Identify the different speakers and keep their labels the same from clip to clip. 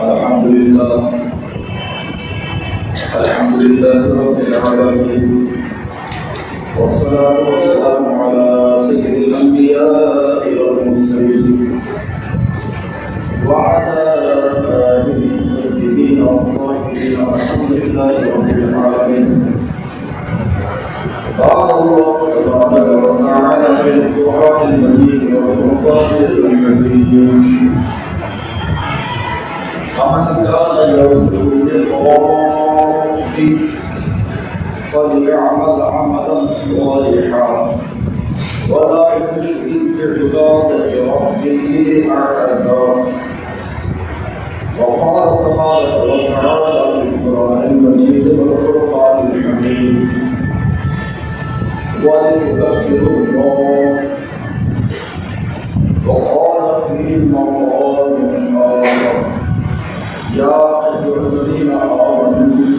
Speaker 1: الحمد لله رب العالمين، والصلاة والسلام على سيد الأنبياء والمرسلين وعلى آله الطيبين الطاهرين، والحمد لله رب العالمين. قال الله تبارك وتعالى في القرآن المجيد والفرقان الحميد: فمن كان يرجو لقاء ربه فليعمل عملا صالحا ولا يشرك بعبادة ربه أحدا. وقال تبارك وتعالى في القرآن المجيد والفرقان الحميد: ولتذكروا الله. وقال في مقام آخر: يا أيها الذين آمنوا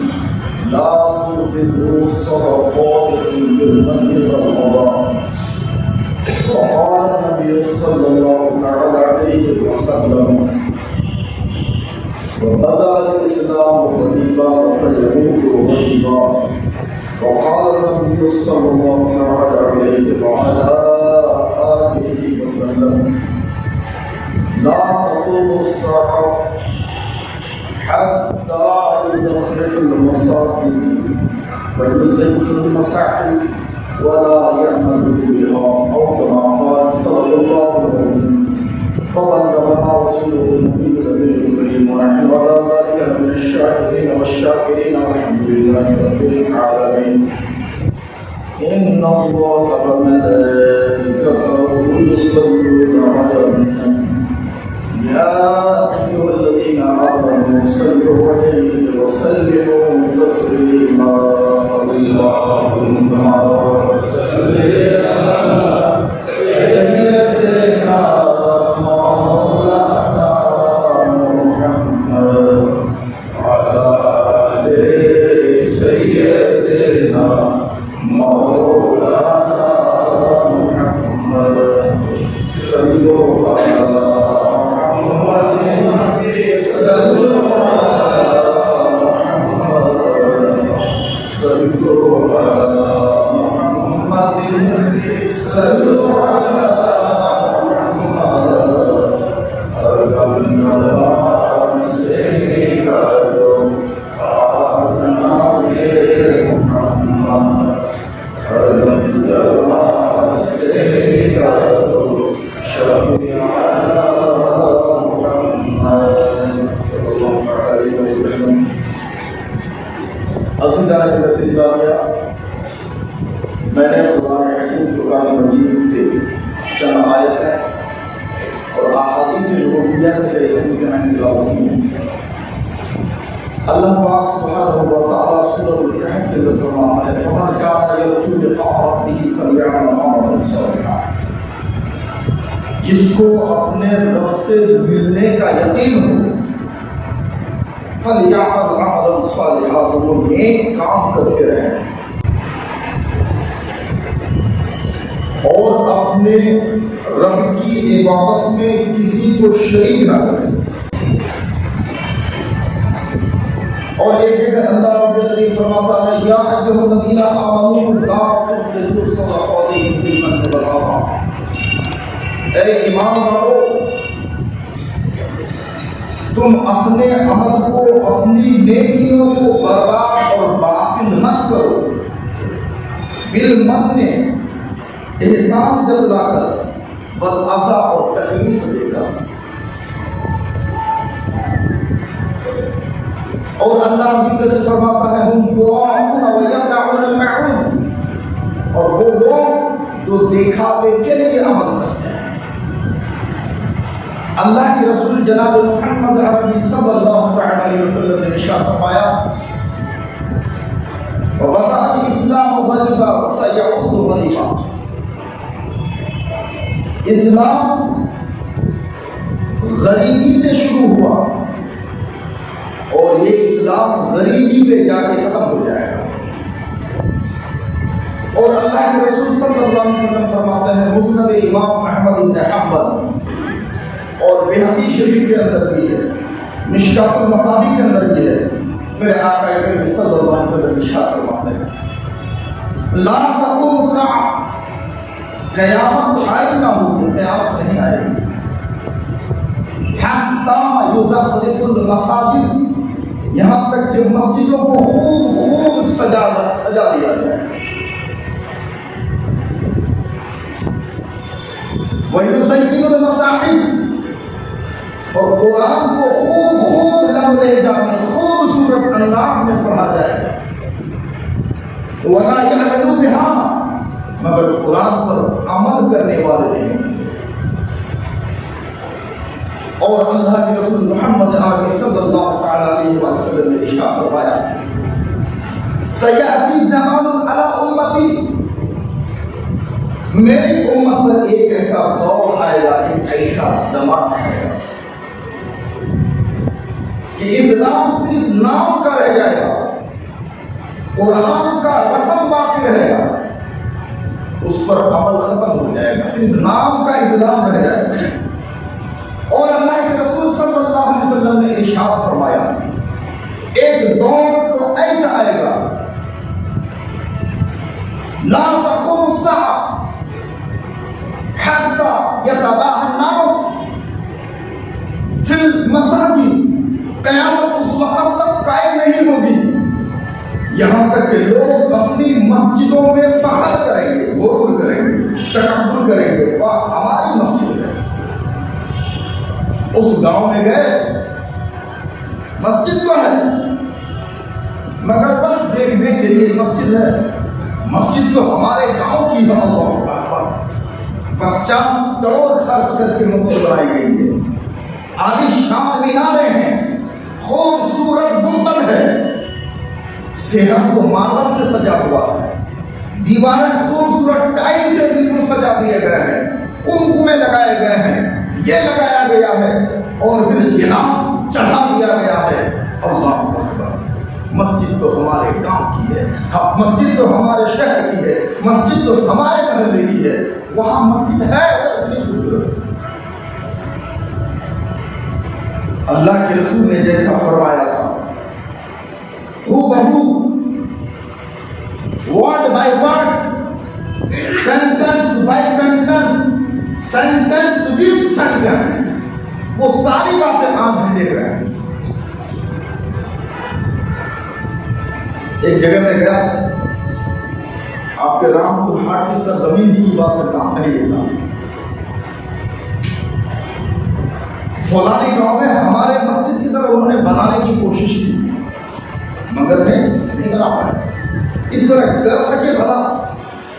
Speaker 1: لا تبطلوا صدقاتكم بالمن والأذى. وقال النبي صلى الله عليه وسلم: وبدأ الإسلام غريبا وسيعود غريبا. وقال النبي صلى الله عليه وعلى آله وسلم: لا تقوم الساعة حتى يدخل المساجد ويزين المساحل ولا يعمل بها، أو كما قال صلى الله عليه وسلم. فبلغنا رسوله النبي الكريم ونحن على ذلك من الشاهدين والشاكرين، والحمد لله رب العالمين. إن الله وملائكته يصلون على النبي يا أيها الذين آمنوا صلوا عليه وسلموا تسليما. اللهم صل على سيدنا مولانا محمد وعلى آل سيدنا مولانا محمد. صلوا على میں نے قرآن مجید سے چند آیتیں اور احادیث نبویہ سے کئی حدیثیں میں نے تلاوت کی ہیں. اللہ پاک سبحانہ و تعالیٰ سورۃ الکہف کے اندر فرماتا ہے: فمن کان یرجو لقاء ربہ فلیعمل عملا صالحا. جس کو اپنے رب سے ملنے کا یقین ہو، فلیعمل عملا صالحا، وہ نیک کام کرتے رہیں اور اپنے رب کی عبادت میں کسی کو شریک نہ کریں. اور ایک جگہ اللہ رب العزت فرماتا ہے: یا ایھا الذین آمنوا لا تبطلوا صدقاتکم بالمن والأذى. اے ایمان والو، تم اپنے عمل کو، اپنی نیکیوں کو برباد اور باطل مت کرو. بالمن، احسان جتلا کر، والعزا، اور تکلیف دے کر. اور اللہ بھی فرماتا ہے: ہم یراؤون ویمنعون الماعون. اور وہ لوگ جو دکھاوے کے لیے عمل کرتے ہیں. اللہ کے رسول جناب محمد عربی صلی اللہ علیہ وسلم نے ارشاد فرمایا: وبدأ الإسلام غریبا وسيعود غریبا. اسلام غریبی سے شروع ہوا اور یہ اسلام غریبی پہ جا کے ختم ہو جائے گا. اور اللہ کے رسول صلی اللہ علیہ وسلم فرماتے ہیں، مسند امام احمد بن حنبل اور بہقی شریف کے اندر بھی ہے مشکات المصابیح کے اندر یہ ہے، میرے آقا کریم صلی اللہ علیہ وسلم ارشاد فرماتے ہیں لا تقوم الساعة، قیامت قائم نہ ہوگی، قیامت نہیں آئے گی حتی یزخرف المصابیح، یہاں تک کہ مسجدوں کو خوب سجا دیا جائے، وَيُزَيِّنُ الْمَصَاحِفَ، اور قرآن کو خوب لمبے جامع خوبصورت انداز میں پڑھا جائے، وَلَا يَعْمَلُوا بِهَا، مگر قرآن پر عمل کرنے والے نہیں۔ اور اللہ کے رسول محمد عربی صلی اللہ تعالی علیہ وسلم نے ارشاد فرمایا سَيَأْتِي زَمَانٌ عَلَىٰ أُمَّتِي، میری امت پر ایک ایسا دور آئے گا، ایک ایسا زمان آئے گا کہ اسلام صرف نام کا رہ جائے گا، قرآن کا رسم باقی رہے گا، اس پر عمل ختم ہو جائے گا، صرف نام کا اسلام رہ جائے گا۔ اور اللہ کے رسول صلی اللہ علیہ وسلم نے ارشاد فرمایا ایک دور تو ایسا آئے گا لا تقوم الساعة حتی یتباہی الناس فی المساجد، قیامت اس وقت تک قائم نہیں ہوگی یہاں تک کہ لوگ اپنی مسجدوں میں فخر کریں گے، غرور کریں گے، تکبر کریں گے، واہ ہماری مسجد ہے۔ اس گاؤں میں گئے، مسجد تو ہے مگر بس دیکھنے کے لیے مسجد ہے، مسجد تو ہمارے گاؤں کی ہے، اللہ اکبر، 50 کروڑ خرچ کر کے مسجد بنائی گئی ہے، عالیشان میناریں ہیں، خوبصورت گنبد ہے، صحن کو ماربل سے سجا ہوا ہے، دیواریں خوبصورت ٹائل سے بالکل سجا دیے گئے ہیں، کمکمے لگائے گئے ہیں، یہ لگایا گیا ہے اور پھر گلاف چڑھا دیا گیا ہے۔ اللہ اکبر، مسجد تو ہمارے گاؤں کی ہے، مسجد تو ہمارے شہر کی ہے، مسجد تو ہمارے محلے کی ہے، وہاں مسجد ہے اتنی خوبصورت۔ اللہ کے رسول نے جیسا فرمایا تھا ہو word by word, sentence by sentence, sentence with sentence, وہ ساری باتیں آج ہم دیکھ رہے ہیں۔ ایک جگہ میں گیا، آپ کے رام پور ہاٹ کی سرزمین کی بات میں کام نہیں لیتا، فلانی گاؤں میں ہمارے مسجد کی طرح انہوں نے بنانے کی کوشش کی مگر نہیں کر پائے، اس طرح کر سکے بھلا،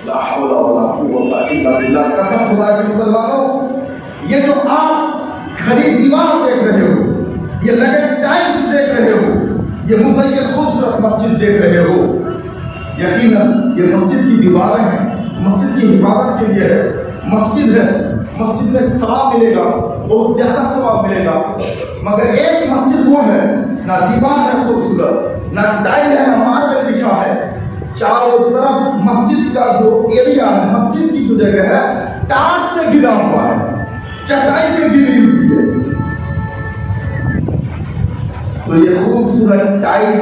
Speaker 1: لا حول ولا قوت الا باللہ۔ قسم خدا کے مسلمانوں، یہ جو آپ کھڑی دیوار دیکھ رہے ہو، یہ لگے ٹائلز دیکھ رہے ہو، یہ مزین خوبصورت مسجد دیکھ رہے ہو، یقیناً یہ مسجد کی دیواریں ہیں، مسجد کی حفاظت کے لیے ہے، مسجد ہے، مسجد میں ثواب ملے گا، بہت زیادہ ثواب ملے گا، مگر ایک مسجد وہ ہے نہ دیوار ہے خوبصورت، نہ ٹائل ہے، نہ ماربل بچھا ہے، چاروں طرف مسجد کا جو ایریا ہے، مسجد کی جو جگہ ہے ٹاٹ سے گھرا ہوا ہے، چٹائی سے گھری ہوئی ہے۔ تو یہ خوبصورت ٹائل،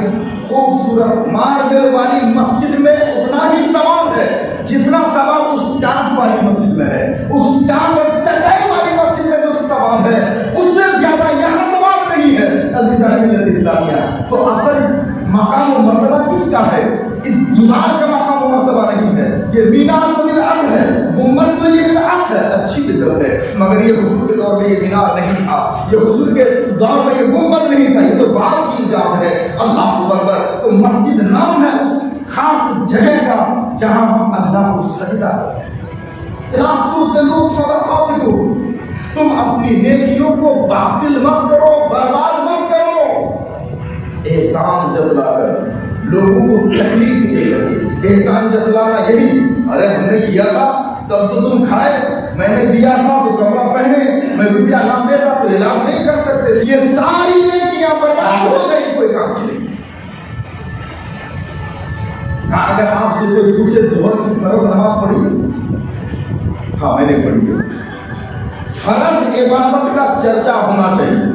Speaker 1: خوبصورت ماربل والی مسجد میں اتنا ہی ثواب ہے جتنا ثواب اس ٹاٹ والی مسجد میں ہے، اس ٹاٹ اور چٹائی والی مسجد میں جو ثواب ہے اس سے زیادہ یہاں ثواب نہیں ہے۔ عزیزان ملت اسلامیہ، تو اصل مقام و مرتبہ کس کا ہے؟ اس دیوار کا مقام و مرتبہ نہیں ہے، یہ مینار تو بدعت ہے، گنبد تو یہ بدعت ہے، اچھی بدعت ہے، مگر یہ حضور کے دور میں یہ مینار نہیں تھا، یہ حضور کے دور میں یہ گنبد نہیں تھا، یہ تو بعد کی ایجاد ہے۔ اللہ اکبر، تو مسجد نام ہے اس خاص جگہ کا جہاں ہم اللہ کو سجدہ کرتے ہیں۔ تم اپنی نیکیوں کو باطل مت کرو، برباد مت کرو، احسان جتلا کر لوگوں کو تکلیف دے کر، احسان جتلانا یہی، ارے ہم نے کیا تھا تب تو تم کھائے، میں نے دیا تھا تو کپڑا پہنے، میں روپیہ نہ دیتا تو علاج نہیں کر سکتے، یہ ساری نیکیاں برباد ہو گئی، کوئی کام نہیں۔ اگر آپ سے کوئی پوچھے ظہر کی فرض نماز پڑھی؟ ہاں میں نے پڑھی ہے۔ فرض عبادت کا چرچا ہونا چاہیے،